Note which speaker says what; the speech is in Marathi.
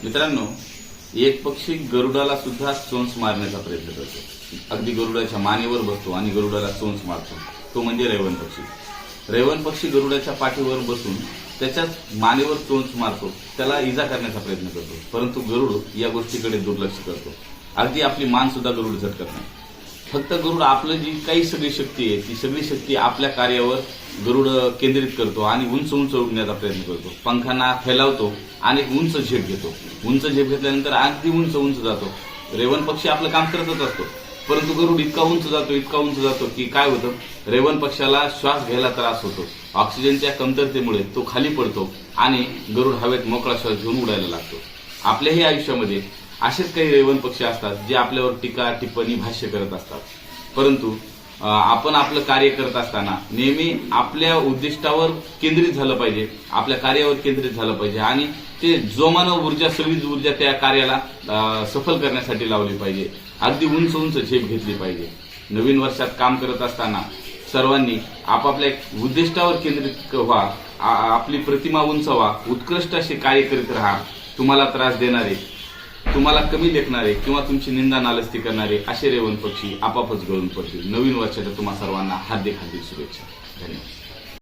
Speaker 1: मित्रांनो, एक पक्षी गरुडाला सुद्धा चोंच मारण्याचा प्रयत्न करतो. अगदी गरुडाच्या मानेवर बसतो आणि गरुडाला चोंच मारतो. तो म्हणजे रैवण पक्षी. रैवण पक्षी गरुडाच्या पाठीवर बसून त्याच्याच मानेवर चोंच मारतो, त्याला इजा करण्याचा प्रयत्न करतो. परंतु गरुड या गोष्टीकडे दुर्लक्ष करतो. अगदी आपली मान सुद्धा गरुड झटकत नाही. फक्त गरुड आपलं जी काही सगळी शक्ती आहे ती सगळी शक्ती आपल्या कार्यावर गरुड केंद्रित करतो आणि उंच उंच उडण्याचा प्रयत्न करतो. पंखांना फैलावतो आणि उंच झेप घेतो. उंच झेप घेतल्यानंतर अगदी उंच उंच जातो. रैवण पक्षी आपलं काम करतच असतो, परंतु गरुड इतका उंच जातो की काय होतं, रैवण पक्षाला श्वास घ्यायला त्रास होतो. ऑक्सिजनच्या कमतरतेमुळे तो खाली पडतो आणि गरुड हवेत मोकळा श्वास घेऊन उडायला लागतो. आपल्याही आयुष्यामध्ये असेच काही रैवण पक्षी असतात जे आपल्यावर टीका टिप्पणी भाष्य करत असतात. परंतु आपण आपलं कार्य करत असताना नेहमी आपल्या उद्दिष्टावर केंद्रित झालं पाहिजे, आपल्या कार्यावर केंद्रित झालं पाहिजे आणि ते जोमानं ऊर्जा, सगळीच ऊर्जा त्या कार्याला सफल करण्यासाठी लावली पाहिजे. अगदी उंच उंच झेप घेतली पाहिजे. नवीन वर्षात काम करत असताना सर्वांनी आपापल्या उद्दिष्टावर केंद्रित व्हा, आपली प्रतिमा उंचवा, उत्कृष्ट असे कार्य करीत राहा. तुम्हाला त्रास देणारे, तुम्हाला कमी लेखणारे किंवा तुमची निंदा नालस्ती करणारे असे रैवण पक्षी आपापच गळून पडतील. नवीन वर्षाच्या तुम्हा सर्वांना हार्दिक शुभेच्छा. धन्यवाद.